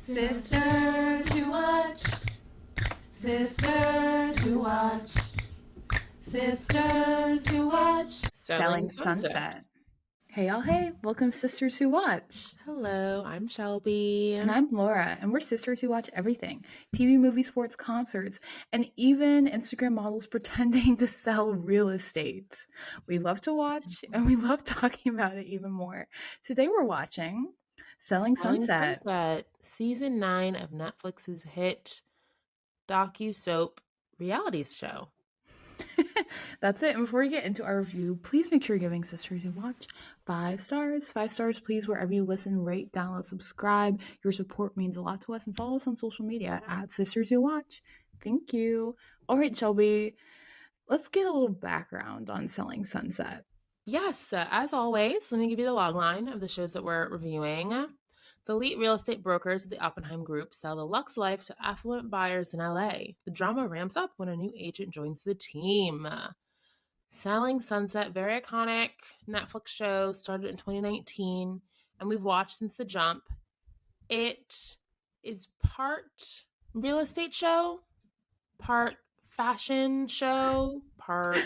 Sisters who watch. Sisters who watch. Sisters who watch. Selling Sunset. Hey y'all, hey, welcome Sisters Who Watch. Hello, I'm Shelby. And I'm Laura, and we're sisters who watch everything. TV, movie, sports, concerts, and even Instagram models pretending to sell real estate. We love to watch, and we love talking about it even more. Today we're watching Selling Sunset. Season 9 of Netflix's hit docusoap reality show. That's it. And before we get into our review, please make sure you're giving Sisters Who Watch 5 stars. 5 stars, please, wherever you listen, rate, download, subscribe. Your support means a lot to us. And follow us on social media at Sisters Who Watch. Thank you. All right, Shelby, let's get a little background on Selling Sunset. Yes, as always, let me give you the logline of the shows that we're reviewing. The elite real estate brokers of the Oppenheim Group sell the luxe life to affluent buyers in LA. The drama ramps up when a new agent joins the team. Selling Sunset, very iconic Netflix show, started in 2019, and we've watched since the jump. It is part real estate show, part fashion show, part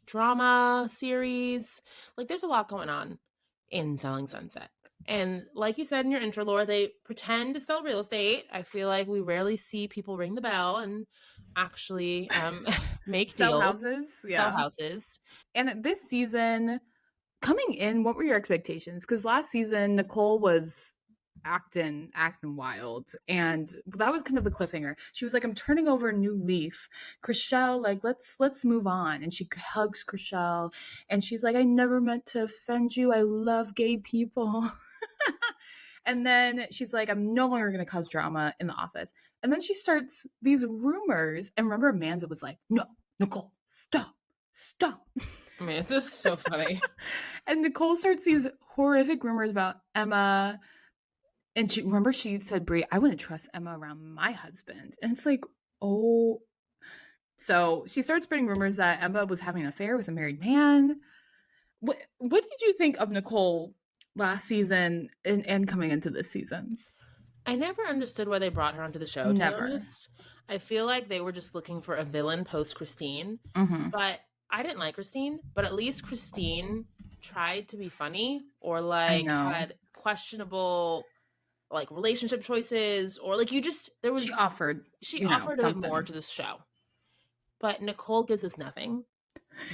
drama series. Like, there's a lot going on in Selling Sunset. And like you said in your intro, Laura, they pretend to sell real estate. I feel like we rarely see people ring the bell and actually make Sell deals. houses. Yeah. Sell houses. And this season, coming in, what were your expectations? Because last season, Nicole was acting wild, and that was kind of the cliffhanger. She was like, I'm turning over a new leaf. Chrishell, like, let's move on. And she hugs Chrishell, and she's like, I never meant to offend you. I love gay people. And then she's like, I'm no longer going to cause drama in the office. And then she starts these rumors. And remember, Amanda was like, no, Nicole, stop. Amanda's so funny. And Nicole starts these horrific rumors about Emma. And she said, Brie, I wouldn't trust Emma around my husband. And it's like, oh. So she starts spreading rumors that Emma was having an affair with a married man. What did you think of Nicole last season and coming into this season? I never understood why they brought her onto the show. Never. I feel like they were just looking for a villain post Christine. Mm-hmm. But I didn't like Christine. But at least Christine tried to be funny, or like had questionable like relationship choices, or like she offered a bit more to this show. But Nicole gives us nothing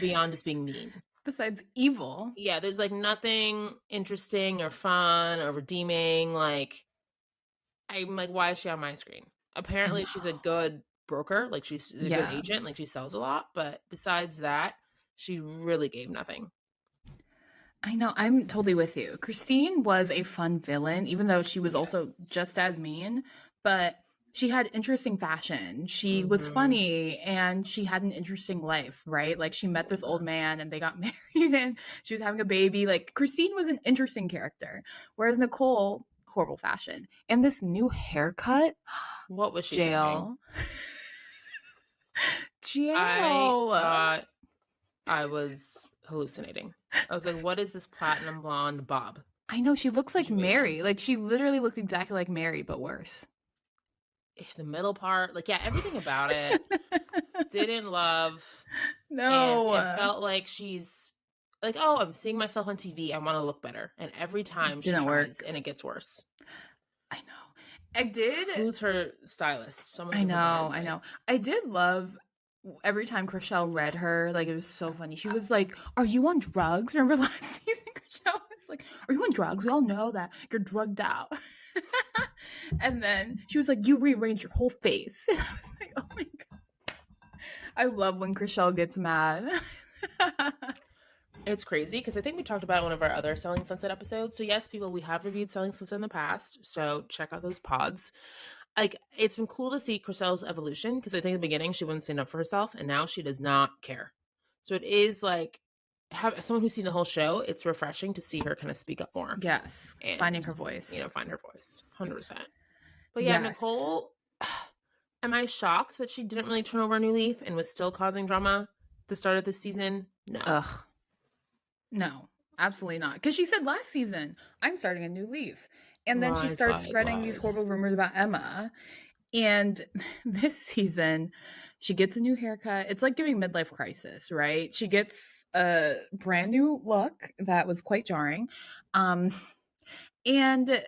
beyond just being mean. Besides evil. Yeah, there's like nothing interesting or fun or redeeming. Like, I'm like, why is she on my screen? Apparently she's a good broker, like she's a good agent, like she sells a lot, but besides that, she really gave nothing. I know, I'm totally with you. Christine was a fun villain, even though she was also just as mean, but she had interesting fashion. She was funny, and she had an interesting life, right? Like, she met this old man and they got married and she was having a baby. Like, Christine was an interesting character, whereas Nicole, horrible fashion. And this new haircut. What was she Jail. Jail. I thought I was hallucinating. I was like, what is this platinum blonde bob? I know, she looks like Mary. Like, she literally looked exactly like Mary, but worse. The middle part, like, yeah, everything about it didn't love. No. And it felt like she's like, oh, I'm seeing myself on TV, I want to look better. And every time she tries, and it gets worse. I know. I did. Who's her stylist? I know. I did love every time Chrishell read her. Like, it was so funny. She was like, are you on drugs? Remember last season, Chrishell was like, are you on drugs? We all know that you're drugged out. And then she was like, you rearranged your whole face. And I was like, oh my god. I love when Chrishell gets mad. It's crazy because I think we talked about it in one of our other Selling Sunset episodes. So yes, people, we have reviewed Selling Sunset in the past, so check out those pods. Like, it's been cool to see Chrishell's evolution, because I think in the beginning she wouldn't stand up for herself, and now she does not care. So it is like, someone who's seen the whole show, it's refreshing to see her kind of speak up more. Yes, and finding her voice. Find her voice, 100%. But yeah, yes. Nicole, am I shocked that she didn't really turn over a new leaf and was still causing drama at the start of this season? No. No, absolutely not. Because she said last season, I'm starting a new leaf. And then she Lies, starts lies, spreading these lies. horrible rumors about Emma. And this season, she gets a new haircut. It's like giving midlife crisis, right? She gets a brand new look that was quite jarring. Um, and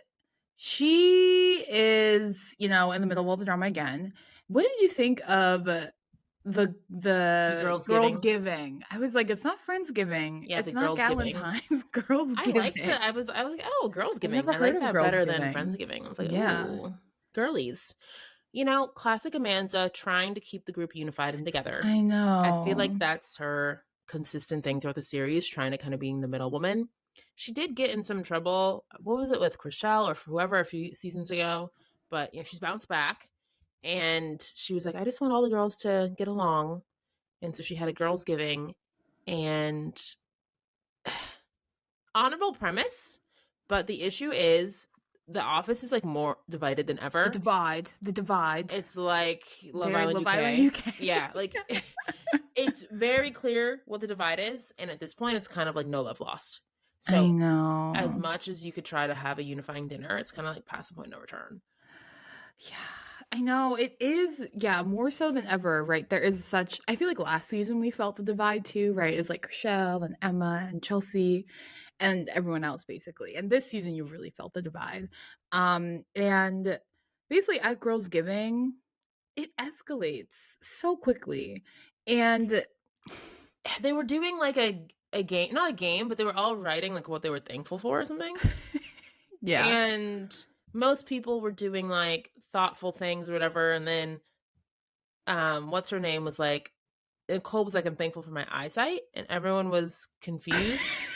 she is, in the middle of all the drama again. What did you think of the Girls girls giving. giving? I was like, it's not Friendsgiving. Yeah, the It's not girls giving. Galentine's. Girls I liked giving. it. I was like, oh, girls I've giving. never I heard like of that girls better than giving. friends giving. I was like, Yeah. ooh, girlies. Classic Amanda trying to keep the group unified and together. I I feel like know. that's her consistent thing throughout the series, trying to kind of being the middle woman. She did get in some trouble. What was it with Chriselle or whoever a few seasons ago? But she's bounced back, and she was like, "I just want all the girls to get along," and so she had a girls' giving, and honorable premise. But the issue is the office is like more divided than The ever. divide. The divide. It's like Love Very Island Love Island UK. UK. Yeah, like it's very clear what the divide is, and at this point it's kind of like no love lost. I So as know. much as you could try to have a unifying dinner, it's kind of like past the point no return. Yeah, I know. It is, yeah, more so than ever, right? There is such, I feel like last season we felt the divide too, right? It was like Rochelle and Emma and Chelsea and everyone else basically. And this season you really felt the divide. And basically at Girls Giving, it escalates so quickly. And They were doing like a game, not a game, but they were all writing like what they were thankful for or something. yeah. And most people were doing like thoughtful things or whatever, and then what's her name was like Nicole was like, I'm thankful for my eyesight, and everyone was confused.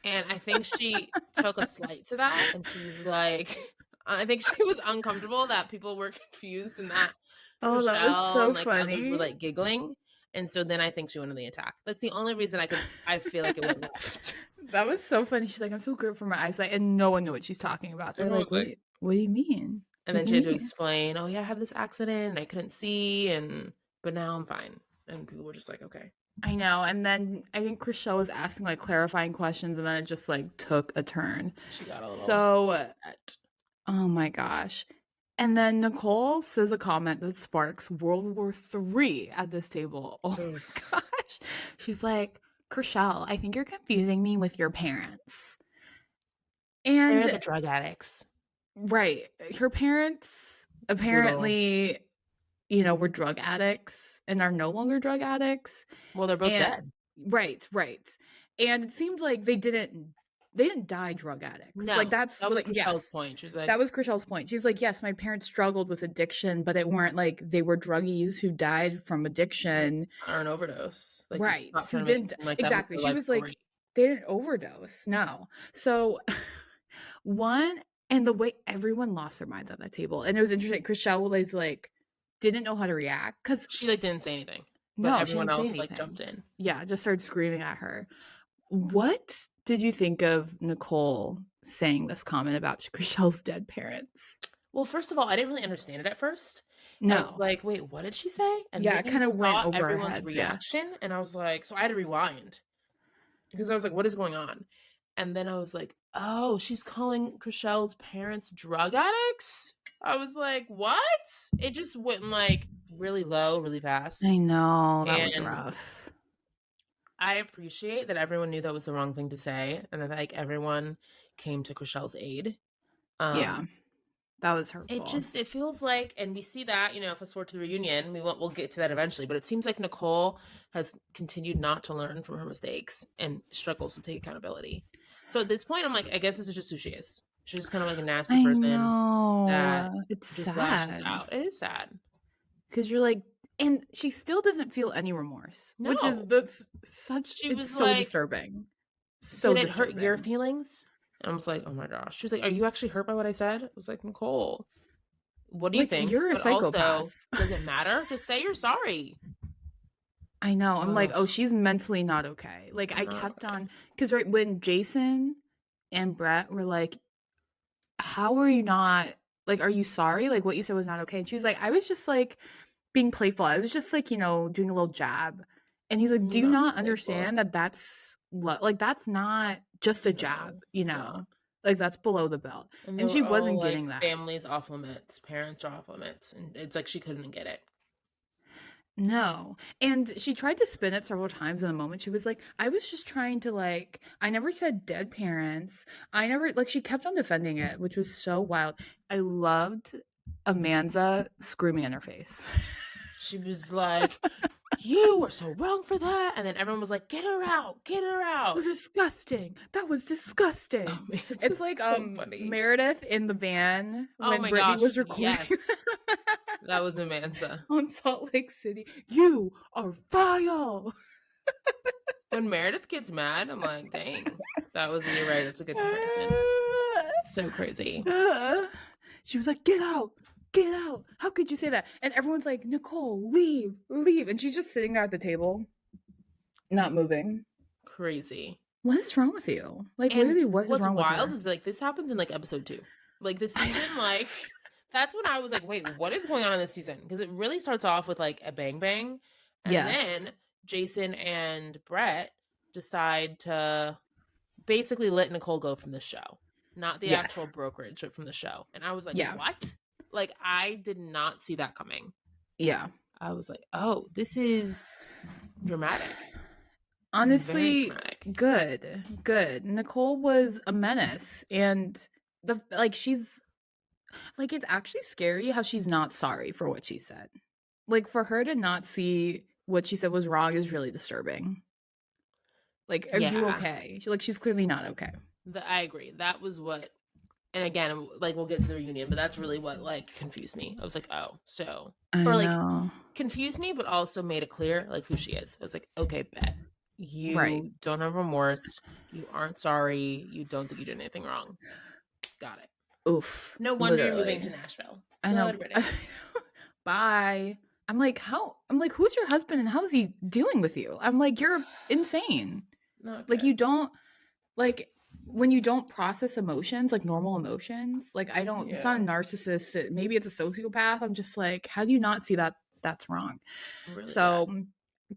And I think she took a slight to that, and she was like, I think she was uncomfortable that people were confused and that Oh, that was Chriselle and so like others were funny. like giggling. And so then I think she went on the attack. That's the only reason I feel like it went left. That was so funny. She's like, I'm so grateful for my eyesight, and no one knew what she's talking about. They're Everyone like, was like, what do you mean? and What then do she you had to mean? explain, oh yeah, I had this accident and I couldn't see, but now I'm fine. And people were just like, okay. I know. And then I think Chriselle was asking like clarifying questions, and then it just like took a turn. She got a little So, upset. oh my gosh. And then Nicole says a comment that sparks World War III at this table. Oh Ugh. my gosh. She's like, Chriselle, I think you're confusing me with your parents. They're And the drug addicts. right, her parents Brutal. apparently, were drug addicts and are no longer drug addicts. Well, they're both And dead. right, right. And it seemed like they didn't die drug addicts. Like No, that's that was like Chriselle's yes. point. She was like, That was Chriselle's point. She's like, yes, my parents struggled with addiction, but it weren't like they were druggies who died from addiction. or an overdose. Like, Right. stop Who trying to make it didn't seem like that was exactly. their She life was like, story. they didn't overdose. No. So one and the way everyone lost their minds at that table. And it was interesting. Chriselle was like, didn't know how to react. Cause She like didn't say anything, but no, she everyone didn't say else like jumped anything. in. Yeah, just started screaming at her. What did you think of Nicole saying this comment about Chriselle's dead parents? Well, first of all, I didn't really understand it at first. I was No. like, wait, what did she say? And Yeah, then it I kind of went saw over our everyone's heads. Yeah. reaction, and I was like, so I had to rewind because I was like, what is going on? And then I was like, oh, she's calling Chriselle's parents drug addicts? I was like, what? It just went like really low, really fast. I know. That was And rough. I appreciate that everyone knew that was the wrong thing to say and that like everyone came to Chriselle's aid. Yeah. Um That was hurtful. it feels like, and we see that, fast forward to the reunion, we'll get to that eventually, but it seems like Nicole has continued not to learn from her mistakes and struggles to take accountability. So at this point, I'm like, I guess this is just who she is. She's just kind of like a nasty I person that know. It's just lashes sad. out. It is sad. Because you're like, and she still doesn't feel any remorse, which is No. She it's was so like, disturbing. So did it hurt your disturbing. feelings? And I was like, oh my gosh. She was like, are you actually hurt by what I said? I was like, Nicole, what do you Like, think? you're a But also, psychopath. does it matter? Just say you're sorry. I know. I'm like, Ugh, oh, she's mentally not okay. Like, I not kept okay. on, because right when Jason and Brett were like, how are you not, like, are you sorry? Like, what you said was not okay. And she was like, I was just like being playful. I was just like, doing a little jab. And he's like, do you Not not playful. understand that like, that's not just a No, jab, it's not. Like, that's below the belt. And they And she were all wasn't like, getting that. families off limits, parents are off limits. And it's like she couldn't get it. No. And she tried to spin it several times in the moment. She was like, I was just trying to like, I never said dead parents. I never, like, she kept on defending it, which was so wild. I loved Amanda screaming in her face. She was like, you were so wrong for that. And then everyone was like, get her out, get her You're out. disgusting. That was Oh disgusting. man, it's It's like just so funny. Meredith in the van Oh when my Brittany gosh, was recording yes. That was Amanda. on Salt Lake City. You are vile. When Meredith gets mad, I'm like, dang, you're right. That's a good comparison. So crazy. She was like, get out, get out. How could you say that? And everyone's like, Nicole, leave, leave. And she's just sitting there at the table, not moving. Crazy. What is wrong with you? Like, And literally, what is what's wrong with wild her? is like this happens in like episode 2. Like this season, like that's when I was like, wait, what is going on in this season? Because it really starts off with like a bang bang. And Yes. then Jason and Brett decide to basically let Nicole go from the show. Not the actual Yes. brokerage, but from the show. And I was like, Yeah. what? Like I did not see that coming. Yeah. I was like, oh, this is dramatic. Very Honestly, dramatic. good. Nicole was a menace. And the like she's like it's actually scary how she's not sorry for what she said. Like for her to not see what she said was wrong is really disturbing. Like, are you Yeah. okay? She's clearly not okay. I agree. That was what, and again, like we'll get to the reunion, but that's really what like confused me. I was like, oh, so, I or like know. confused me, but also made it clear like who she is. I was like, okay, bet. Right. You don't have remorse. You aren't sorry. You don't think you did anything wrong. Got it. Oof. No wonder you're moving to Literally. Nashville. I know. Good riddance. Bye. I'm like, who's your husband and how is he dealing with you? I'm like, you're insane. Not Like, good. you don't, like, when you don't process emotions, like normal emotions, like, I don't, it's not a Yeah. narcissist. Maybe it's a sociopath. I'm just like, how do you not see that that's wrong? Really So, bad.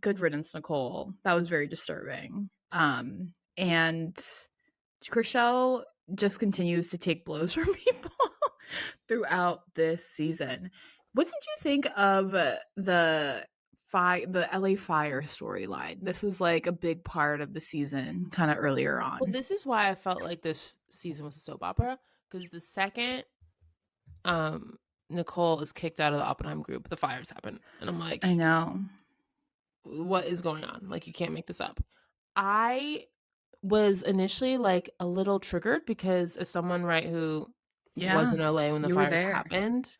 good riddance, Nicole. That was very disturbing. And Chriselle just continues to take blows from people throughout this season. What did you think of the LA Fire storyline? This was like a big part of the season, kind of earlier Well, on. this is why I felt like this season was a soap opera because the second um Nicole is kicked out of the Oppenheim group, the fires happen. And I'm I like, know. what is going on? Like you can't make this up. I was initially like a little triggered because as someone right who was Yeah, in LA when the you were fires there. happened,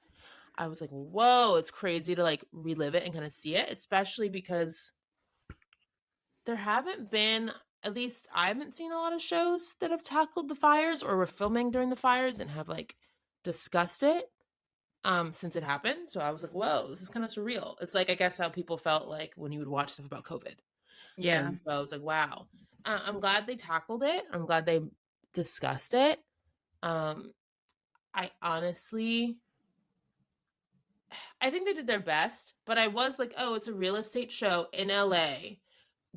I was like, whoa, it's crazy to like relive it and kind of see it, especially because there haven't been, at least I haven't seen a lot of shows that have tackled the fires or were filming during the fires and have like discussed it since it happened. So I was like, whoa, this is kind of surreal. It's like I guess how people felt like when you would watch stuff about COVID. Yeah. And so I was like, wow. I'm glad they tackled it. I'm glad they discussed it. Um, I honestly, I think they did their best, but I was like, oh, it's a real estate show in LA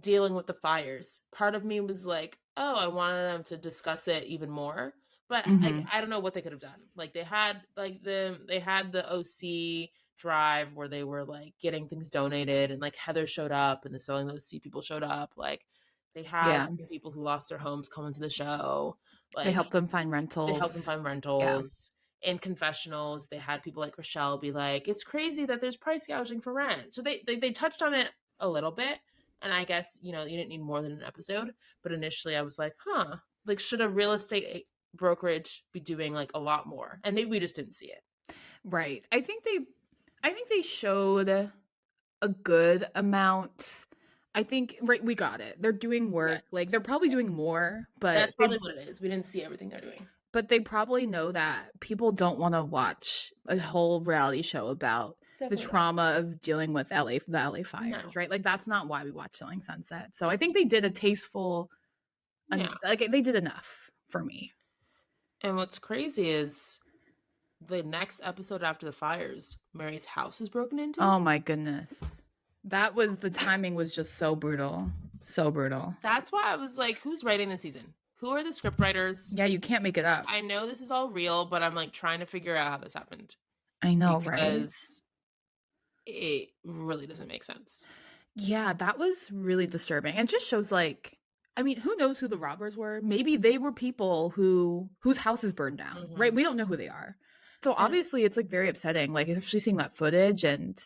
dealing with the fires. Part of me was like, oh, I wanted them to discuss it even more. But like Mm-hmm. I don't know what they could have done. Like they had the OC drive where they were like getting things donated and like Heather showed up and the selling the OC people showed up. Like they had Yeah. some people who lost their homes come into the show. They Like helped them find they helped them rentals. find Yeah. rentals. In confessionals, they had people like Rochelle be like, "It's crazy that there's price gouging for rent." So they touched on it a little bit, and I guess you didn't need more than an episode. But initially, I was like, "Huh, like should a real estate brokerage be doing like a lot more?" And maybe we just didn't see it. Right. I think they showed a good amount. I think right, we got it. They're doing Yes, work. Like they're probably doing more, that's probably what it is. We didn't see everything they're doing. but they probably know that people don't want to watch a whole reality show about the Definitely not. trauma of dealing with the LA fires, No. right? Like that's not why we watch Selling Sunset. So I think they did a tasteful Yeah. like they did enough for me. And what's crazy is the next episode after the fires, Mary's house is broken into. Oh my goodness. That was the timing was just so brutal. So brutal. That's why I was like, who's writing the season? Who are the scriptwriters? Yeah, you can't make it up. I know this is all real, but I'm like trying to figure out how this happened I know, right? because it really doesn't make sense. Yeah, that was really disturbing. And just shows like, I mean, who knows who the robbers were? Maybe they were people whose houses burned down, right? Mm-hmm. We don't know who they are. So And obviously it's like very upsetting, like especially seeing that footage and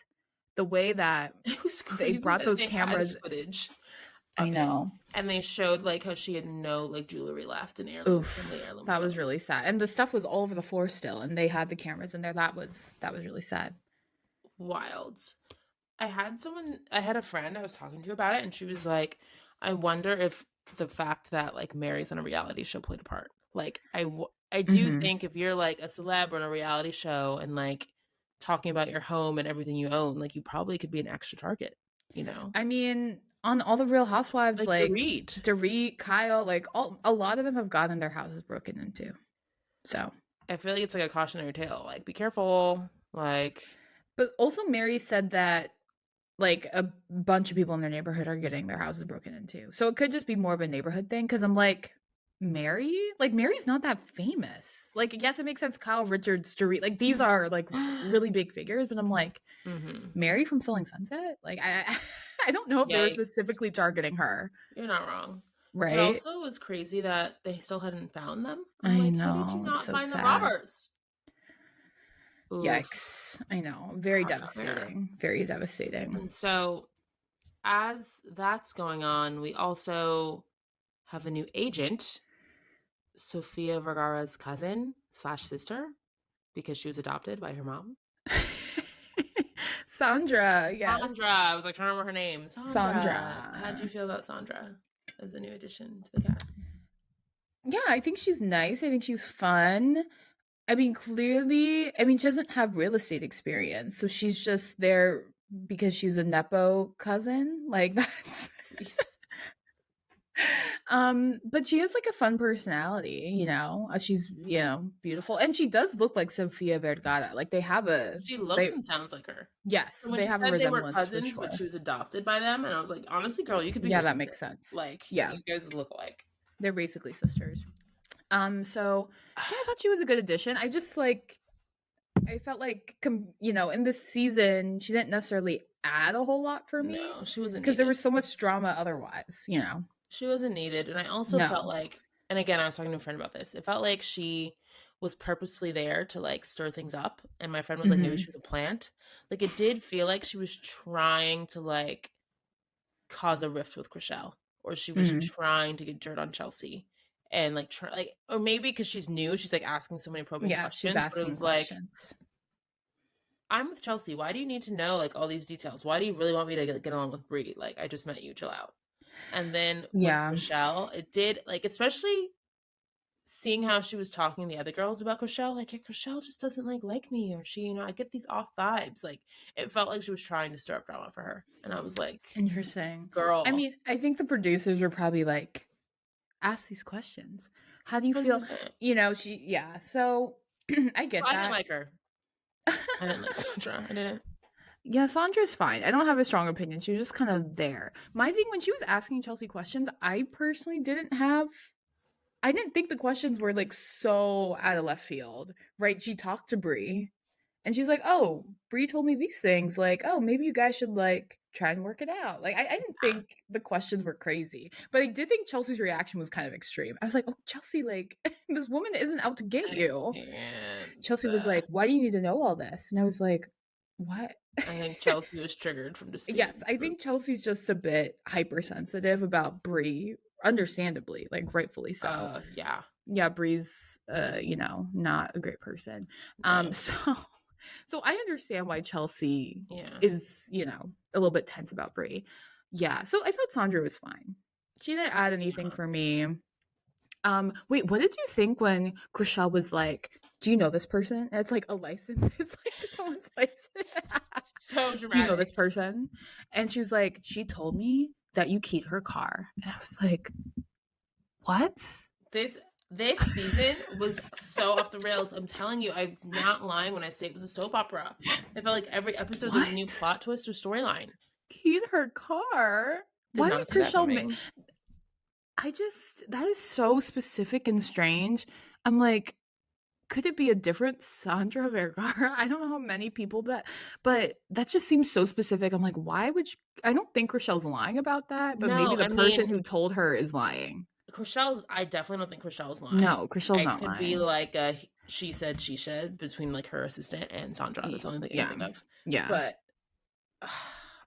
the way that it was they crazy brought that those they had cameras. footage I of it. know. And they showed like how she had no like jewelry left and heirloom from the Oof. heirloom That was stone. really sad. And the stuff was all over the floor still and they had the cameras in there. That was really sad. Wild. I had a friend I was talking to about it, and she was like, I wonder if the fact that like Mary's on a reality show played a part. Like, I do Mhm. think if you're like a celeb on a reality show and like talking about your home and everything you own, like you probably could be an extra target, you know? I mean, on all the Real Housewives, Like like Dorit. Dorit, Kyle, like a lot of them have gotten their houses broken into. So, I feel like it's like a cautionary tale. Like, be careful. Like, but also Mary said that like a bunch of people in their neighborhood are getting their houses broken into. So it could just be more of a neighborhood thing. Cause I'm like, Mary? Like Mary's not that famous. Like, yes, it makes sense. Kyle Richards, Dorit, like these are like really big figures, but I'm like, mm-hmm. Mary from Selling Sunset? Like I don't know if they were Yikes. specifically targeting her, You're not wrong. It right? also was crazy that they still hadn't found them. I'm I like, how did you know. It's not so find the sad. robbers? Oof. Yikes. I know. Very Hard out there. devastating. Very devastating. And so, as that's going on, we also have a new agent, Sofia Vergara's cousin slash sister, because she was adopted by her mom. Sandra, yes. Sandra. I was like trying to remember her name. Sandra. How did you Sandra. feel about Sandra as a new addition to the cast? Yeah, I think she's nice. I think she's fun. I mean, clearly, I mean, she doesn't have real estate experience, so she's just there because she's a nepo cousin. Like that's but she has like a fun personality, you know. She's, you know, beautiful. And she does look like Sofia Vergara. Like She looks they and sounds like her. yes, And when they she have a said they were resemblance for cousins, but sure. she was adopted by them, and I was like, honestly, girl, you could be her Yeah, that sister. makes sense. Like, Yeah, you guys look alike. they're basically sisters. So yeah, I thought she was a good addition. I just like I felt like you know, in this season, she didn't necessarily add a whole lot for me No, she wasn't because there needed. was so much drama otherwise, you know. She wasn't needed. And I also felt No. like, and again, I was talking to a friend about this. It felt like she was purposefully there to like stir things up. And my friend was like, maybe Hmm. she was a plant. Like, it did feel like she was trying to like cause a rift with Chriselle, or she was Hmm. trying to get dirt on Chelsea. And like, or maybe because she's new, she's like asking so many probing Yeah, she's questions. But it asking was like, questions. I'm with Chelsea. Why do you need to know like all these details? Why do you really want me to get along with Brie? Like, I just met you. Chill out. And then with Yeah. Rochelle, it did like, especially seeing how she was talking to the other girls about Rochelle, like, yeah, Rochelle just doesn't like me, or she, I get these off vibes. Like, it felt like she was trying to stir up drama for her, and I was like, Interesting. I girl, mean, I think the producers were probably like, ask these questions. How do you feel? 100%. You know, yeah. So I get I didn't that. like her. I didn't like Sandra. I didn't. Yeah, Sandra's fine. I don't have a strong opinion. She was just kind of there. My thing when she was asking Chelsea questions, I personally didn't have I didn't think the questions were like so out of left field, right? She talked to Brie and she's like, "Oh, Brie told me these things. Like, oh, maybe you guys should like try and work it out." Like, I didn't think the questions were crazy, but I did think Chelsea's reaction was kind of extreme. I was like, "Oh, Chelsea, like this woman isn't out to get I you." can't. Chelsea was like, "Why do you need to know all this?" And I was like, "What?" I think Chelsea was triggered from just being in Yes, the I group. think Chelsea's just a bit hypersensitive about Brie, understandably, like rightfully so. Yeah. Yeah, Bree's you know, not a great person. No. So so I understand why Chelsea Yeah. is, you know, a little bit tense about Bree. Yeah, so I thought Sandra was fine. She didn't add anything Yeah. for me. Wait, what did you think when Chriselle was like, "Do you know this person?" And it's like a license. It's like someone's license. So Do you know dramatic. this person? And she was like, "She told me that you keyed her car." And I was like, "What?" This season was so off the rails. I'm telling you, I'm not lying when I say it was a soap opera. I felt like every episode there was a new What? plot twist or storyline. Keyed her car? Did Why not did see that Chriselle coming. that is so specific and strange. I'm like, could it be a different Sandra Vergara? I don't know how many people but that just seems so specific. I'm like, why would you? I don't think Rochelle's lying about that, but maybe No, the I person mean, who told her is lying. I definitely don't think Chriselle's lying. No, Rochelle's It not could be lying. like a she said, she said between like her assistant and Sandra. That's the only thing I can Yeah, think of. yeah. But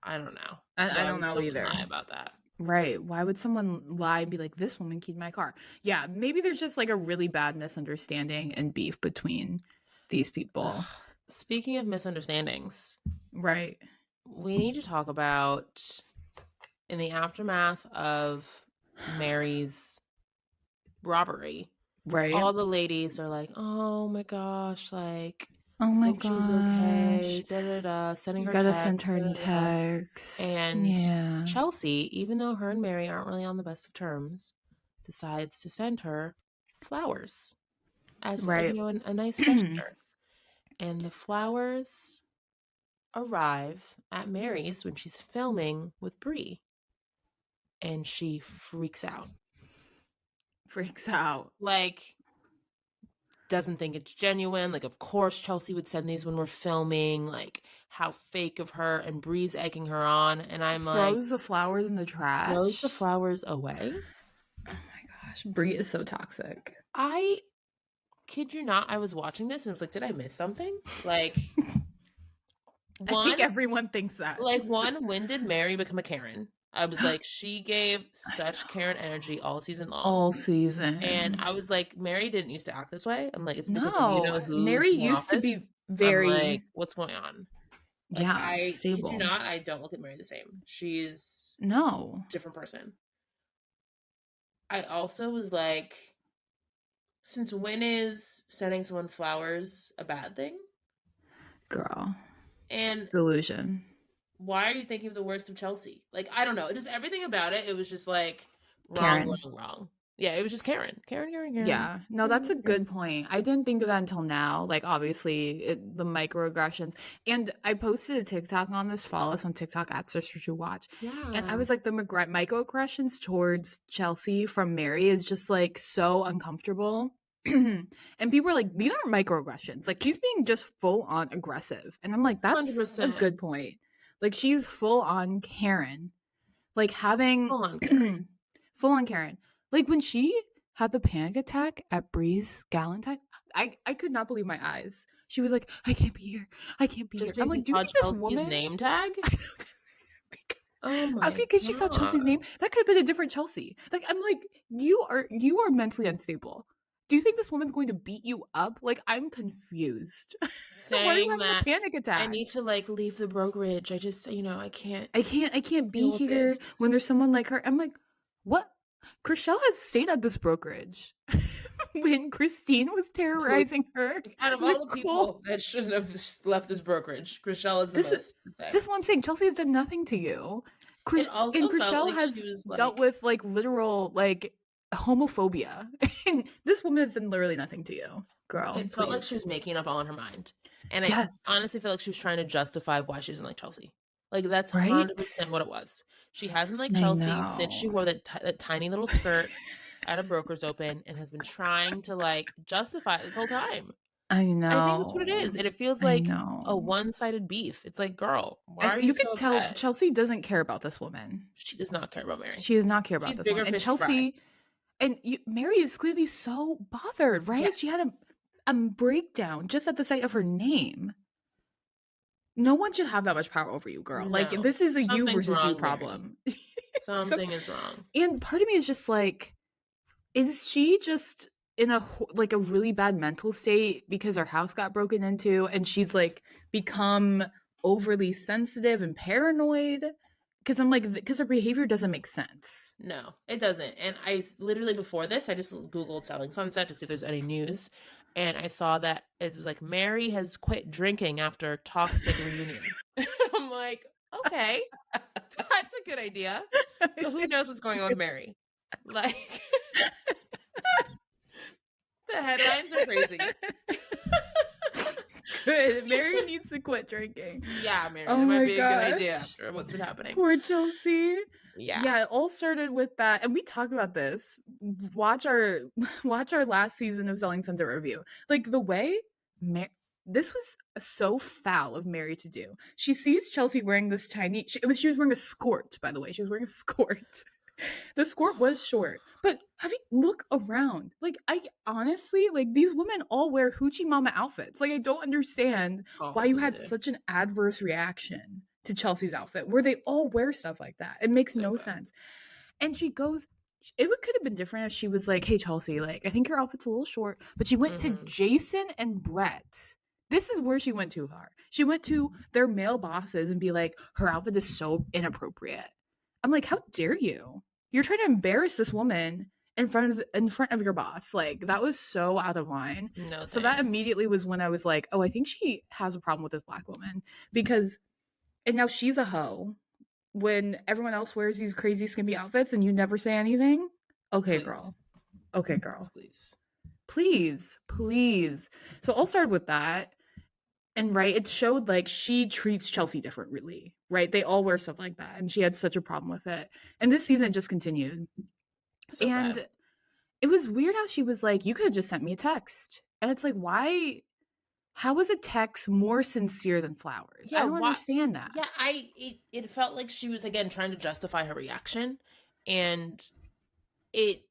I don't know I why don't would know someone either. lie about that. Right. Why would someone lie and be like, this woman keyed my car? Yeah, maybe there's just like a really bad misunderstanding and beef between these people. Speaking of misunderstandings, Right. we need to talk about in the aftermath of Mary's robbery. Right. All the ladies are like, "Oh my gosh, like Oh my hope she's okay." gosh. Da da da, sending You her gotta send texts. her Da, in da, da. text. And Yeah. Chelsea, even though her and Mary aren't really on the best of terms, decides to send her flowers as Right. a nice gesture. And the flowers arrive at Mary's when she's filming with Bree, and she freaks out. Freaks out. Like, doesn't think it's genuine. Like, of course, Chelsea would send these when we're filming. Like, how fake of her, and Bree's egging her on. And I'm like, Throws the flowers in the throws the trash. flowers away. Oh my gosh. Brie is so toxic. I kid you not, I was watching this and was like, did I miss something? Like, I think one, everyone thinks that. when did Mary become a Karen? I was like, she gave such Karen energy all season long. All And season. I was like, Mary didn't used to act this way. I'm like, it's because of you No, know who's Mary in the used to office. be I'm very, like, what's going on? Like, yeah, I kid you stable. not, I don't look at Mary the same. She's No, a different person. I also was like, since when is sending someone flowers a bad thing? girl. And Delusion. why are you thinking of the worst of Chelsea? Like, I don't know. Just everything about it, it was just like wrong, Karen. wrong, wrong. Yeah, it was just Karen. Karen, Karen, Karen. Yeah, no, that's Karen, a Karen. good point. I didn't think of that until now. Like, obviously, the microaggressions. And I posted a TikTok on this. Follow us on TikTok at Sister to Watch. And I Yeah. was like, the microaggressions towards Chelsea from Mary is just like so uncomfortable. And people are like, these aren't microaggressions. Like, she's being just full on aggressive. And I'm like, that's a 100%. good point. Like, she's full on Karen. Like, having Full on Karen. full on Karen. Like, when she had the panic attack at Bree's Galentine, I could not believe my eyes. She was like, I can't be here. I can't be Just here. I'm because you like, do you saw think this Chelsea's woman name tag? Oh I my because she saw Chelsea's god. name, that could have been a different Chelsea. Like, I'm like, you are mentally unstable. Do you think this woman's going to beat you up? Like, I'm confused. Why are you Saying having a that panic I attack? need to like leave the brokerage. I just, I can't I can't be deal with here this. when there's someone like her. I'm like, what? Chriselle has stayed at this brokerage when Christine was Who, terrorizing her. out of all the Nicole, people that should have left this brokerage, Chriselle is the this is most to say. this is what I'm saying. Chelsea has done nothing to you. It And also felt Chriselle like she has was dealt like, with like literal like homophobia. And this woman has done literally nothing to you. Girl, it felt like she please. was making it up all in her mind. And I Yes. honestly feel like she was trying to justify why she doesn't like Chelsea. Like, that's Right? 100% what it was. She hasn't liked I Chelsea since know. she wore that tiny little skirt at a broker's open and has been trying to like justify it this whole time. I I think that's what it know. is. And it feels I like a know. one-sided beef. It's like, girl, why And are you you so could tell upset? Chelsea doesn't care about this woman. She does not care about Mary. She does not care about She's this woman. bigger And fish to fry. Chelsea Mary is clearly so bothered, Yeah, right? She had a breakdown just at the sight of her name. No one should have that much power over you, girl. Like, no. this is a you Something's versus you wrong, Mary. problem. So, Something is wrong. and part of me is just like, is she just in like a really bad mental state because her house got broken into and she's like become overly sensitive and paranoid? Because I'm like, because her behavior doesn't make sense. No, it doesn't. And I literally before this, I just Googled Selling Sunset to see if there's any news. And I saw that it was like Mary has quit drinking after toxic reunion. I'm like, okay, that's a good idea. So who knows what's going on with Mary? Like, the headlines are crazy. good. Mary needs to quit drinking. Yeah, Mary, Oh that might my be a good idea gosh. after what's been happening. Poor Chelsea. Yeah. Yeah, it all started with that, and we talked about this. Watch our last season of Selling Sunset review. Like the way this was so foul of Mary to do. She sees Chelsea wearing this tiny. She was wearing a skirt, by the way. She was wearing a skirt. The skirt was short, but have you look around? Like I honestly like these women all wear hoochie mama outfits. Like I don't understand All why of you them had did. such an adverse reaction to Chelsea's outfit, where they all wear stuff like that. It makes So no bad. sense. And she goes, could have been different if she was like, "Hey Chelsea, like I think your outfit's a little short," but she went to Mm-hmm. Jason and Brett. This is where she went too far. She went to their male bosses and be like, "Her outfit is so inappropriate." I'm like, "How dare you? You're trying to embarrass this woman in front of your boss." Like that was so out of line. No So that thanks. immediately was when I was like, "Oh, I think she has a problem with this black woman because." And now she's a hoe when everyone else wears these crazy skimpy outfits and you never say anything. Okay, Please. girl. Okay, girl. Please. Please, please. So I'll start with that. And right, it showed like she treats Chelsea differently, right? They all wear stuff like that, and she had such a problem with it. And this season just continued. So bad. And it was weird how she was like, "You could have just sent me a text." And it's like, why? How is a text more sincere than flowers? I Yeah, don't what understand that. yeah, it felt like she was again trying to justify her reaction. And it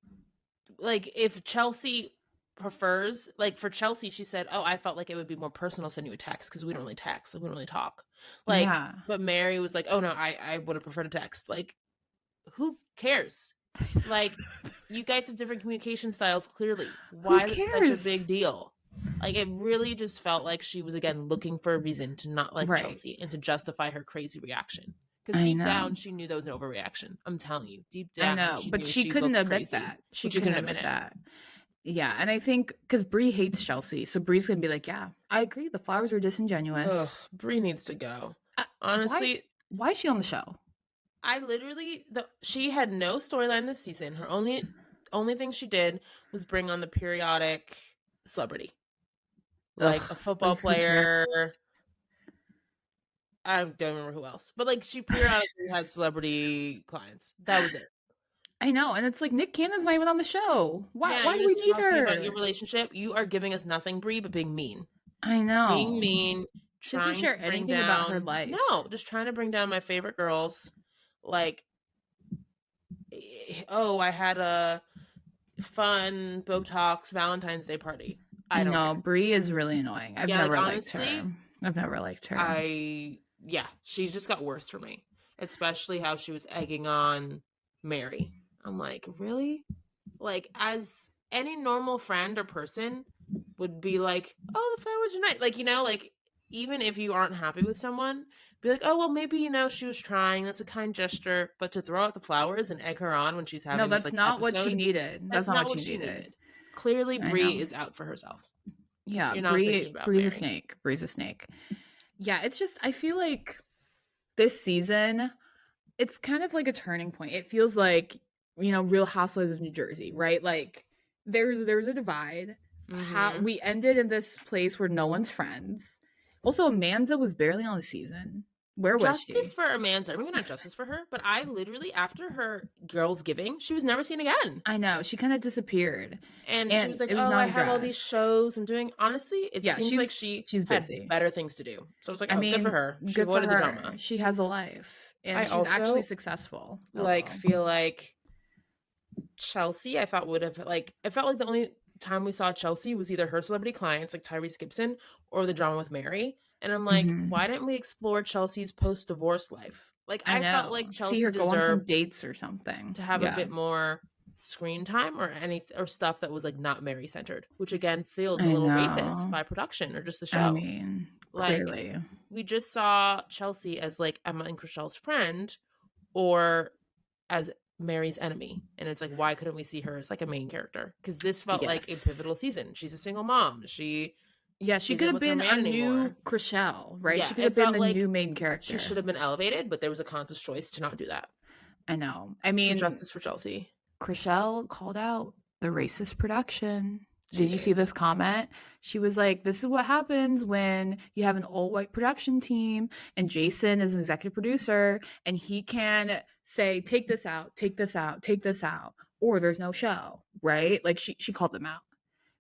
like if Chelsea prefers like for Chelsea, she said, "Oh, I felt like it would be more personal sending you a text because we don't really text, like we don't really talk." Like, Yeah. but Mary was like, "Oh no, I would have preferred a text." Like, who cares? Like, you guys have different communication styles, clearly. Who Why is it such a big cares? deal? Like, it really just felt like she was, again, looking for a reason to not like Right. Chelsea and to justify her crazy reaction. Because I deep know. down, she knew that was an overreaction. I'm telling you, deep I down, know, she but knew she she couldn't looked admit crazy, that. She but she couldn't couldn't admit admit it. that. Yeah, and I think because Brie hates Chelsea, so Brie's gonna be like, "Yeah, I agree. The flowers are Ugh, disingenuous." Brie needs to go. Why? Honestly, Why is she on the show? I literally she had no storyline this season. Her only thing she did was bring on the periodic celebrity, like a Ugh, football like who cares? player. I don't remember who else, but like she periodically had celebrity clients. That was it. I know, and it's like Nick Cannon's not even on the show. Why? Yeah, Why you're do we just need talking about your her? relationship. You are giving us nothing, Brie, but being mean. I Being know. mean, She doesn't trying share to bring anything about her down life. no, just trying to bring down my favorite girls. Like, oh, I had a fun Botox Valentine's Day party. I I don't know care. Brie is really annoying. I've Yeah, like never liked her. honestly, I've never liked her. yeah, she just got worse for me. Especially how she was egging on Mary. I'm like, really? Like, as any normal friend or person would be like, oh, the flowers are nice. Like, like even if you aren't happy with someone, be like, oh, well, maybe, she was trying. That's a kind gesture. But to throw out the flowers and egg her on when she's No, having this that's like not what she episode, needed. That's that's not not what what she she needed. needed. Clearly, I Brie know. is out for herself. Yeah, You're not thinking about Bree's a Mary. snake. Bree's a snake. Yeah, it's just I feel like this season, it's kind of like a turning point. It feels like, Real Housewives of New Jersey, right? Like there's a divide. How Mm-hmm. we ended in this place where no one's friends. Also, Amanza was barely on the season. Where was Justice she? for Amanda. Maybe not justice for her, but I literally, after her Girls Giving, she was never seen again. I know, she kind of disappeared. And she was And like, it was oh, I not have all these addressed. shows I'm doing. Honestly, it Yeah, seems like she she's had busy. better things to do. So I was like, I oh, good for mean, her. She good for avoided the her. drama. She has a life I and she's actually also successful. like LOL. feel like Chelsea, I thought would have like I felt like the only time we saw Chelsea was either her celebrity clients like Tyrese Gibson or the drama with Mary. And I'm like, Mhm. why didn't we explore Chelsea's post divorce life? Like I I felt know. like See Chelsea her go on some deserved dates or something. to have a Yeah, bit more screen time or any or stuff that was like not Mary centered, which again feels a I little racist know. by production or just the I show. mean, Like clearly. we just saw Chelsea as like Emma and Chriselle's friend or as Mary's enemy. And it's like, why couldn't we see her as like a main character? Because this felt like a Yes. pivotal season. She's a single mom. She Yeah, she could isn't have with her been a man new anymore. Chriselle, right? She Yeah, could it have been felt the new like main she character. should have been elevated, but there was a conscious choice to not do that. I know. I So mean, justice for Chelsea. Chriselle called out the racist production. Did you see this comment? She was like, this is what happens when you have an all-white production team and Jason is an executive producer and he can say, take this out, take this out, take this out, or there's no show, right? Like she called them out.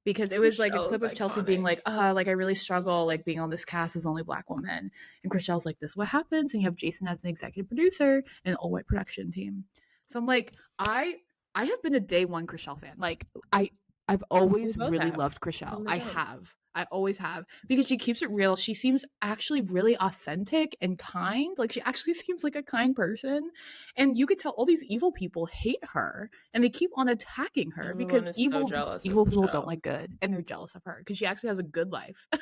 Because it was like a clip Chriselle's of Chelsea being iconic. like, like I really struggle like being on this cast as only Black woman. And Chriselle's like, this is what happens when you have Jason as an executive producer and an all-white production team. So I'm like, I have been a day one Chriselle fan. Like I've always both really have, loved Chriselle. from the I jump. have. I always have. Because she keeps it real. She seems actually really authentic and kind. Like she actually seems like a kind person. And you could tell all these evil people hate her and they keep on attacking her Everyone because is so evil jealous of people don't Chriselle. like good and they're jealous of her because she actually has a good life. She's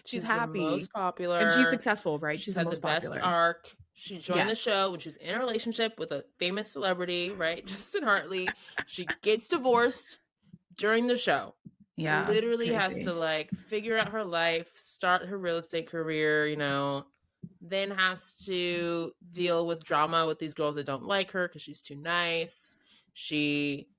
She's the happy. most popular. And she's successful, right? She's She's the had the most best popular. arc. She joined the Yes. show when she was in a relationship with a famous celebrity, right? Justin Hartley. She gets divorced during the show. Yeah. Literally has crazy. to like figure out her life, start her real estate career, you know, then has to deal with drama with these girls that don't like her because she's too nice. She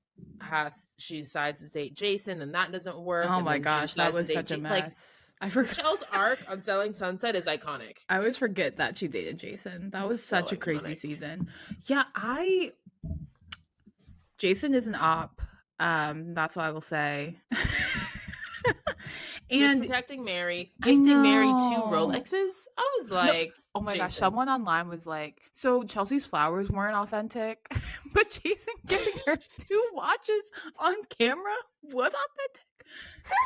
decides to date Jason and that doesn't work. Oh and my then gosh, she that decides was to date such a Like, mess. I forgot. Michelle's arc on Selling Sunset is iconic. I always forget that she dated Jason. That was It's so such a crazy iconic. season. Yeah, Jason is an op. That's what I will say. Just And protecting Mary, I gifting Mary 2 know. Rolexes. I was No. like, Oh my gosh, Jason. someone online was like, so Chelsea's flowers weren't authentic, but Jason giving her 2 watches on camera was authentic.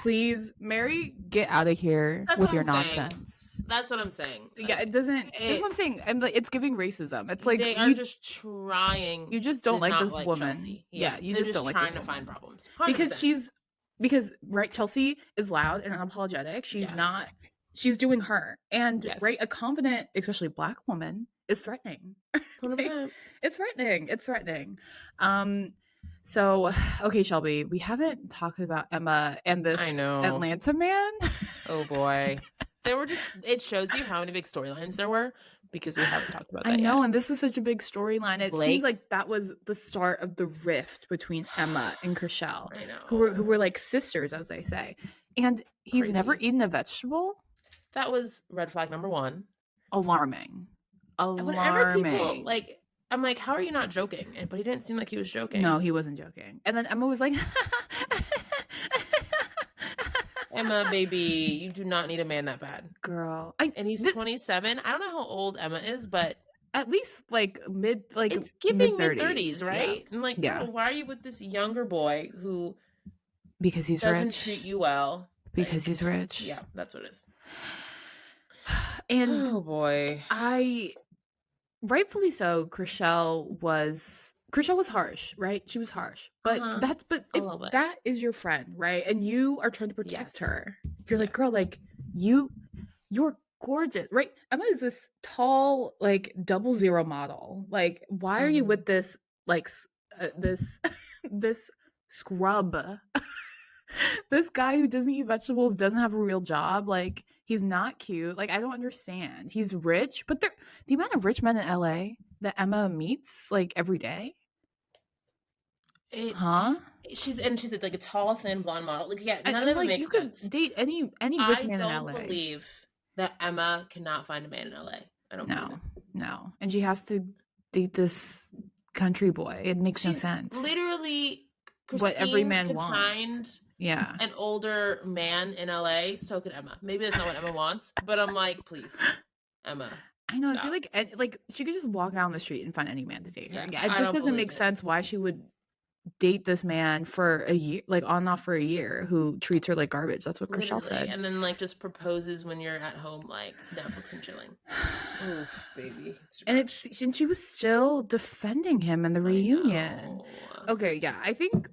Please, Mary, get out of here That's with what your I'm saying. nonsense. That's what I'm saying. Like, Yeah, it doesn't. That's what I'm saying. And like, it's giving racism. It's like they are just trying. you just don't to like not this like woman. Chelsea. Yeah, you they're just don't like trying this to woman. find problems. 100%. Because right, Chelsea is loud and unapologetic. She's Yes. not. She's doing her, and Yes. right, a confident, especially Black woman, is threatening. 100%. It's threatening. It's threatening. So, okay, Shelby, we haven't talked about Emma and this I know. Atlanta man. Oh boy. It shows you how many big storylines there were because we haven't talked about that I know, yet. and this was such a big storyline. It Blake. seems like that was the start of the rift between Emma and Chriselle, I know. who were like sisters, as they say. And he's never Crazy. eaten a vegetable. That was red flag number 1. Alarming. Whenever people like, I'm like, how are you not joking? But he didn't seem like he was joking. No, he wasn't joking. And then Emma was like, Emma, baby, you do not need a man that bad. Girl. And he's 27. I don't know how old Emma is, but at least like it's giving mid-30s, right? Yeah. And like, Yeah. girl, why are you with this younger boy who because he's doesn't rich. treat you well? Because he's rich. Yeah, that's what it is. And oh boy. Rightfully so, Chriselle was harsh, right? She was harsh. But if that is your friend, right? And you are trying to protect her. You're like, girl, like you're gorgeous, right? Emma is this tall, like 00 model. Like, why are you with this like this scrub? This guy who doesn't eat vegetables, doesn't have a real job, like he's not cute. Like, I don't understand. He's rich, but the amount of rich men in LA that Emma meets like every day. She's like a tall, thin, blonde model. Like, yeah, none of it like, makes you sense. Could date any rich man in LA. I don't believe that Emma cannot find a man in LA. I don't believe it. No. And she has to date this country boy. It makes no sense. Literally, Christine what every man could wants. Find an older man in LA, so could Emma. Maybe that's not what Emma wants, but I'm like, please, Emma. I know. Stop. I feel like she could just walk down the street and find any man to date her. Yeah, it just doesn't make sense why she would date this man for a year, like on and off for a year, who treats her like garbage. That's what Chriselle said. And then like just proposes when you're at home, like Netflix and chilling. Oof, baby. And she was still defending him in the reunion. Okay, yeah, I think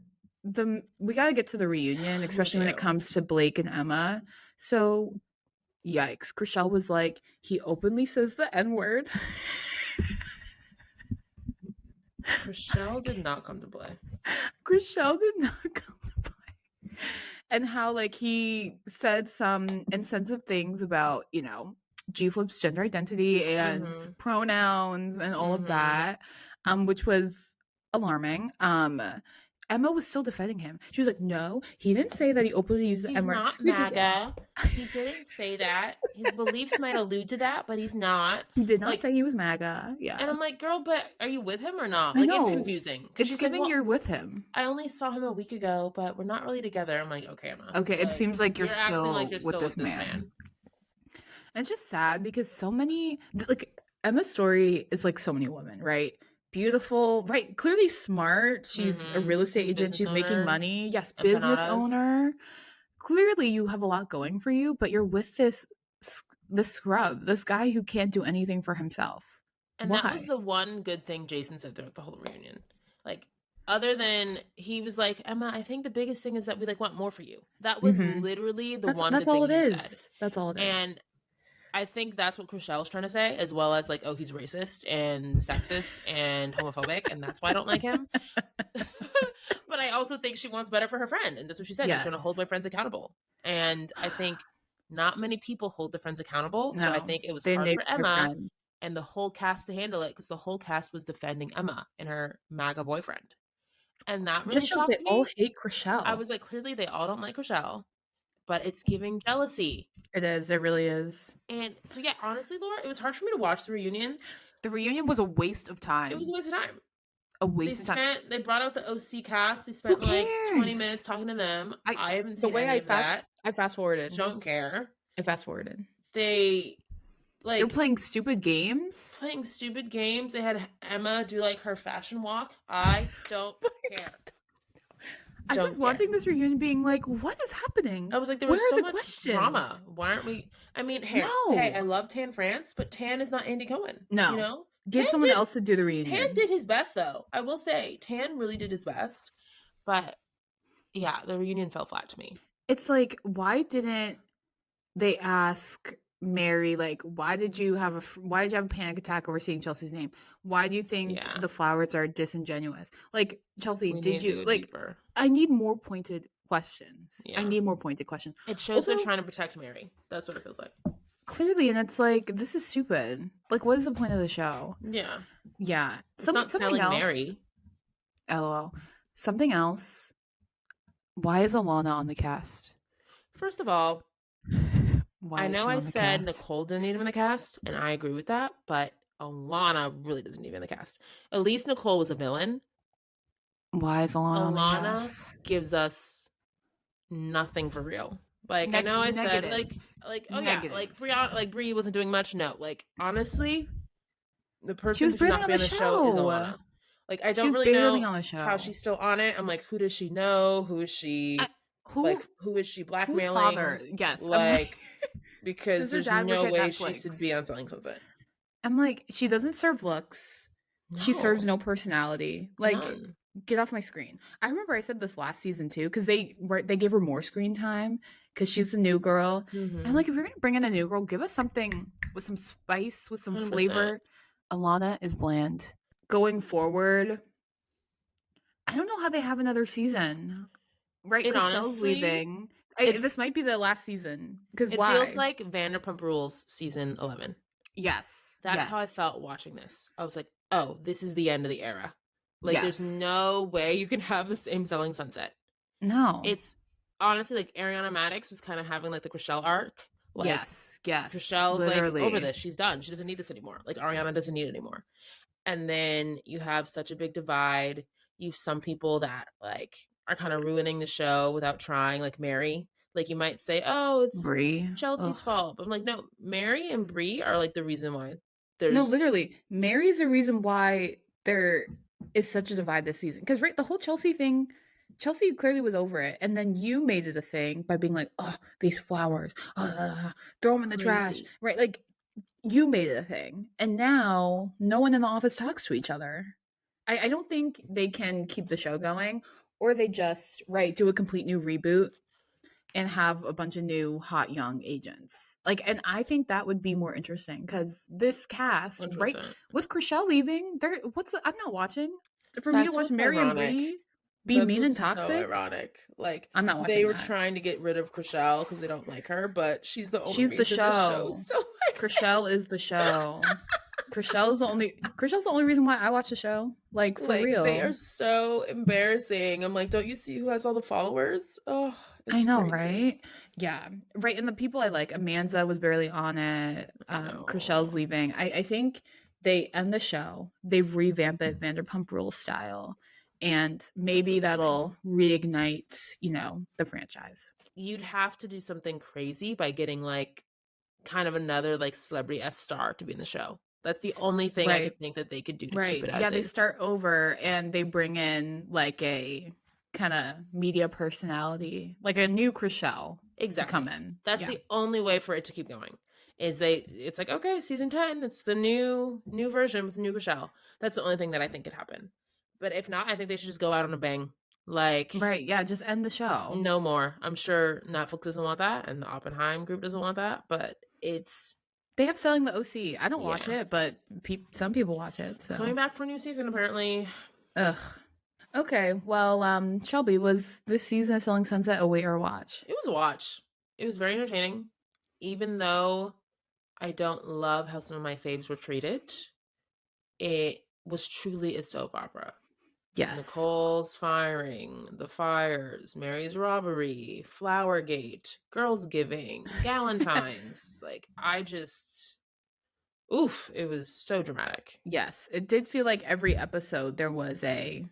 we got to get to the reunion, especially when it comes to Blake and Emma. So, yikes! Chriselle was like, he openly says the N-word. Chriselle did not come to play. Chriselle did not come to play. And how like he said some insensitive things about, G-Flip's gender identity and pronouns and all of that, which was alarming. Emma was still defending him. She was like, no, he didn't say that he openly used the He's M word. not You did it. MAGA. He didn't say that. His beliefs might allude to that, but he's not. He did not Like, say he was MAGA. and Yeah. I'm like, girl, but are you with him or not? I Like, it's know. confusing because It's she's like, giving well, you're with him. I only saw him a week ago, but we're not really together. I'm like, okay, Emma. Okay, it Like, seems like you're you're acting like still you're with still this with this man. man. And it's just sad because so many, like, Emma's story is like so many women, right? Beautiful, right? Clearly smart. She's a real estate She's a agent. business She's making owner. money. Yes, business Empanadas. owner. Clearly, you have a lot going for you, but you're with this scrub, this guy who can't do anything for himself. And that was Why? the one good thing Jason said throughout the whole reunion. Like, other than he was like, Emma, I think the biggest thing is that we like want more for you. That was Mm-hmm. literally the one That's good all thing it he said. is. That's all it is. And I think that's what Chriselle's trying to say, as well as like, oh, he's racist and sexist and homophobic, and that's why I don't like him. But I also think she wants better for her friend, and that's what she said. She's trying to hold my friends accountable. And I think not many people hold their friends accountable, so I No, think it was they hard need for their Emma friends. and the whole cast to handle it because the whole cast was defending Emma and her MAGA boyfriend. And that really Just shows they shocked all me. hate I Chriselle. was like, clearly they all don't like Rochelle, but it's giving jealousy. It is. It really is. And so, yeah, honestly, Laura, it was hard for me to watch the reunion. The reunion was a waste of time. It was a waste of time. A waste of time. They brought out the OC cast. They Who spent like 20 cares? minutes talking to them. I haven't The seen way any of that. I fast forwarded. Don't care. I fast forwarded. They They're like playing stupid games. playing stupid games. They had Emma do like her fashion walk. I don't care. I was watching this reunion being like, what is happening? I was like, there Where was are so the much questions? drama. Why aren't we? I mean, hey, No. hey, I love Tan France, but Tan is not Andy Cohen. No. You know? Get someone else to do the reunion. Tan did his best, though. I will say, Tan really did his best. But yeah, the reunion fell flat to me. It's like, why didn't they ask Mary, like, why did you have a panic attack over seeing Chelsea's name? Why do you think the flowers are disingenuous? Like, Chelsea, did you like? Deeper. I need more pointed questions. Yeah. I need more pointed questions. It shows they're trying to protect Mary. That's what it feels like. Clearly, and it's like, this is stupid. Like, what is the point of the show? Yeah. Yeah. It's not selling else. Mary. LOL. Something else. Why is Alana on the cast? First of all, I know I said Nicole didn't need him in the cast, and I agree with that, but Alana really doesn't need him in the cast. At least Nicole was a villain. Why is Alana on the cast? Gives us nothing for real. Like, I know I said, like, oh negative. Yeah, like, Brianna, like, Brie wasn't doing much. No, like, honestly, the person who should not be on the show is Alana. Like, I don't really know how she's still on it. I'm like, who does she know? Who is she? Who is she blackmailing? Whose father? Yes. Like, because there's no way she should be on Selling Sunset. I'm like, she doesn't serve looks. No. She serves no personality. Like, none. Get off my screen. I remember I said this last season too, because they gave her more screen time because she's a new girl. Mm-hmm. I'm like, if you're gonna bring in a new girl, give us something with some spice, with some 100%. Flavor. Alana is bland. Going forward, I don't know how they have another season. Right, Chriselle's leaving. This might be the last season. Because why? It feels like Vanderpump Rules season 11. Yes. That's how I felt watching this. I was like, oh, this is the end of the era. Like, there's no way you can have the same Selling Sunset. No. It's honestly like Ariana Madix was kind of having like the Chriselle arc. Like, yes. Chriselle's literally. Like over this. She's done. She doesn't need this anymore. Like, Ariana doesn't need it anymore. And then you have such a big divide. You have some people that like are kind of ruining the show without trying, like Mary. Like, you might say, oh, it's Brie. Chelsea's fault. But I'm like, no, Mary and Brie are like the reason why there's... No, literally. Mary's the reason why there is such a divide this season. Because, right, the whole Chelsea thing, Chelsea clearly was over it. And then you made it a thing by being like, oh, these flowers, throw them in the trash. Right, like, you made it a thing. And now no one in the office talks to each other. I don't think they can keep the show going, or they just, do a complete new reboot and have a bunch of new hot young agents. Like, and I think that would be more interesting because this cast, 100%. Right, with Chriselle leaving, I'm not watching. For me to watch Mary and Brie be mean and toxic. So ironic. Like, I'm not watching. They were trying to get rid of Chriselle because they don't like her, but she's the only reason the show still likes Chriselle is the show. Chriselle's the only reason why I watch the show. Like, for Like, they real. are so embarrassing. I'm like, don't you see who has all the followers? Oh, I it's know, crazy. right? Yeah. Right. And the people I like, Amanda was barely on it. I know. Chriselle's leaving. I think they end the show. They revamp it Vanderpump Rules style. And That's maybe what's coming. that'll reignite, the franchise. You'd have to do something crazy by getting like kind of another like celebrity S star to be in the show. That's the only thing I Right. could think that they could do to keep Right. it Yeah, as they is. start over and they bring in like a kind of media personality, like a new Chriselle to come Exactly. in. That's Yeah. the only way for it to keep going. It's like, okay, season 10, it's the new version with new Rochelle. That's the only thing that I think could happen. But if not, I think they should just go out on a bang. Like, Right. Yeah, just end the show. no more. I'm sure Netflix doesn't want that and the Oppenheim Group doesn't want that, but it's They have Selling the OC. I don't watch yeah. it, but some people watch it. It's coming So, back for a new season apparently. ugh. Okay. Well, Shelby, was this season of Selling Sunset a wait or watch? It was a watch. It was very entertaining. Even though I don't love how some of my faves were treated, it was truly a soap opera. Yes. Nicole's firing, the fires, Mary's robbery, Flowergate, Girls Giving, Galentine's. Like, I just, oof, it was so dramatic. Yes. It did feel like every episode there was a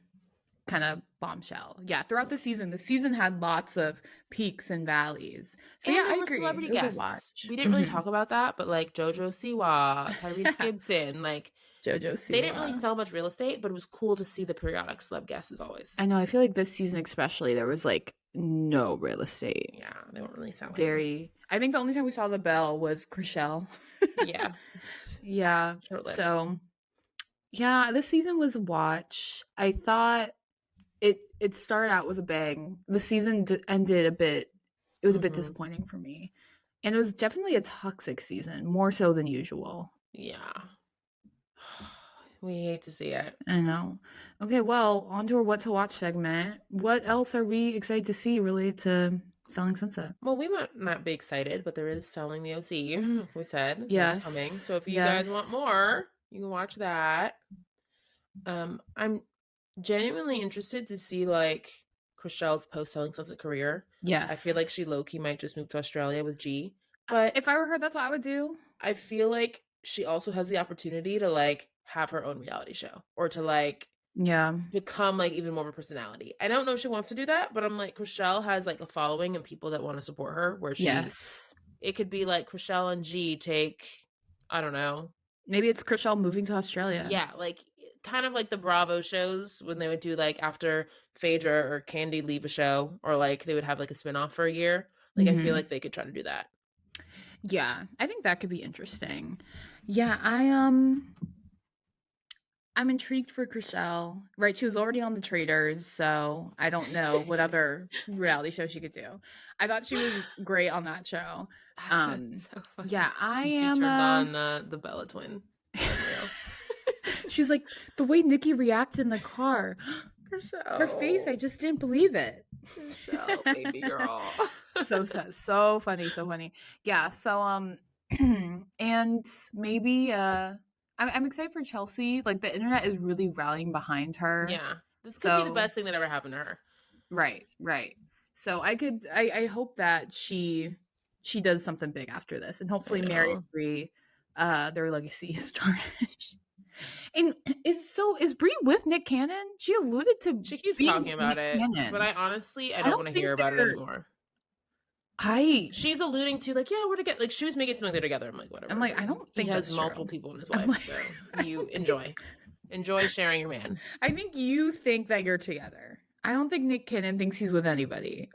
kind of bombshell. Yeah, throughout the season had lots of peaks and valleys. So yeah, And there I were agree. celebrity It was a guests. watch. We didn't really Hmm. talk about that, but like JoJo Siwa, Tyrese Gibson, like Jojo they didn't really Siwa. sell much real estate, but it was cool to see the periodic celeb guests as always. I know. I feel like this season especially there was like no real estate. Yeah, they weren't really selling. Very. I think the only time we saw the bell was Chriselle. Yeah, Yeah. short lived. So yeah, this season was a watch. I thought it started out with a bang. The season ended a bit. It was a bit Hmm. disappointing for me, and it was definitely a toxic season, more so than usual. Yeah, we hate to see it. I know. Okay, well, on to our what to watch segment. What else are we excited to see related to Selling Sunset? Well, we might not be excited, but there is selling the OC. We said that's coming. Yes. So if you guys want Yes. more, you can watch that. I'm genuinely interested to see like Chriselle's post selling sunset career. I feel like Yes. she low key might just move to Australia with G, but If I were her, that's what I would do. I feel like she also has the opportunity to like have her own reality show or to like Yeah. become like even more of a personality. I don't know if she wants to do that, but I'm like Chriselle has like a following and people that want to support her where Yes. it could be like Chriselle and G take, I don't know. Maybe it's Chriselle moving to Australia. Yeah, like kind of like the Bravo shows when they would do like after Phaedra or Candy leave a show or like they would have like a spin-off for a year. Like I feel Hmm. like they could try to do that. Yeah, I think that could be interesting. Yeah, I'm intrigued for Chriselle. Right, she was already on The Traders, so I don't know what other reality show she could do. I thought she was great on that show. That's so funny. Yeah, I And she am turned on the Bella twin. She's like the way Nikki reacted in the car. Her face, I Chriselle. just didn't believe it. Chriselle, baby girl. So sad, so funny, so funny. Yeah, so and maybe I'm excited for Chelsea. Like the internet is really rallying behind her. Yeah. This could be the So best thing that ever happened to her. right, right. So I hope that she does something big after this, and I hopefully Mary know. and Bree, their legacy is tarnished. And is Bree with Nick Cannon? She alluded to She keeps being talking with about Nick it, but Cannon. I I don't don't want to think hear about it they're. anymore. I She's alluding to like, yeah, we're together. Like she was making something they're together. I'm like, whatever. I'm like, I don't He think has that's multiple true. people in his I'm life, like, so you enjoy sharing your man. I think you think that you're together. I don't think Nick Cannon thinks he's with anybody.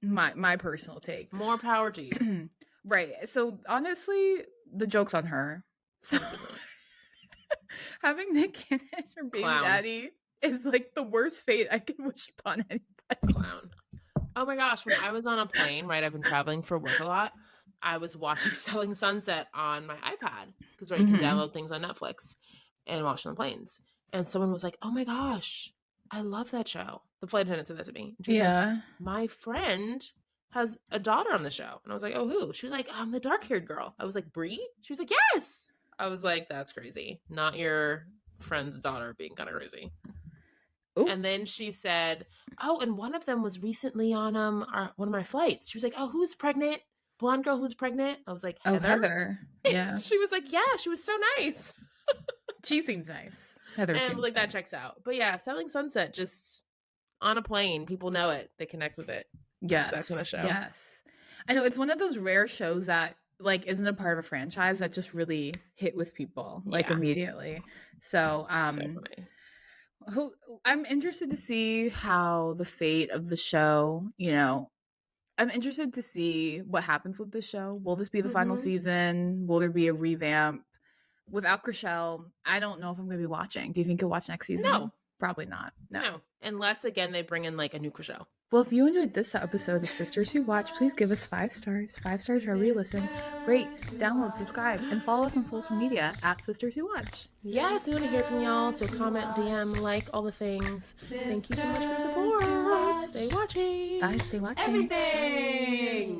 My personal take. More power to you. Right. So honestly, the joke's on her. So 100%. having Nick Cannon as your baby Clown. daddy is like the worst fate I can wish upon anybody. Clown. Oh my gosh, when I was on a plane, right, I've been traveling for work a lot. I was watching Selling Sunset on my iPad because right, you can Mm-hmm. download things on Netflix and watch on the planes. And someone was like, "Oh my gosh, I love that show." The flight attendant said that to me. And she was like, Yeah. "My friend has a daughter on the show." And I was like, "Oh, who?" She was like, "I'm the dark-haired girl." I was like, "Bree?" She was like, "Yes." I was like, that's crazy. Not your friend's daughter being kind of crazy. Ooh. And then she said, "Oh, and one of them was recently on one of my flights." She was like, "Oh, who's pregnant? Blonde girl who's pregnant?" I was like, Oh, "Heather." Heather. Yeah. She was like, "Yeah, she was so nice." She seems nice. Heather And seems like that nice. checks out. But yeah, Selling Sunset, just on a plane, people know it. They connect with it. It's that kind of Yes. show. Yes. I know it's one of those rare shows that like isn't a part of a franchise that just really hit with people like Yeah. immediately. So So funny. who I'm interested to see how the fate of the show, I'm interested to see what happens with this show. Will this be the final Mm-hmm. season? Will there be a revamp? Without Chriselle, I don't know if I'm going to be watching. Do you think you'll watch next season? No, Probably not. No. no. Unless again they bring in like a new show. Well, if you enjoyed this episode of Sisters Who Watch, please give us 5 stars. 5 stars wherever you listen. Rate, download, subscribe, and follow us on social media at Sisters Who Watch. Yes, we want to hear from y'all. So comment, DM, like, all the things. Thank you so much for your support. Stay watching. Bye. Stay watching. Everything.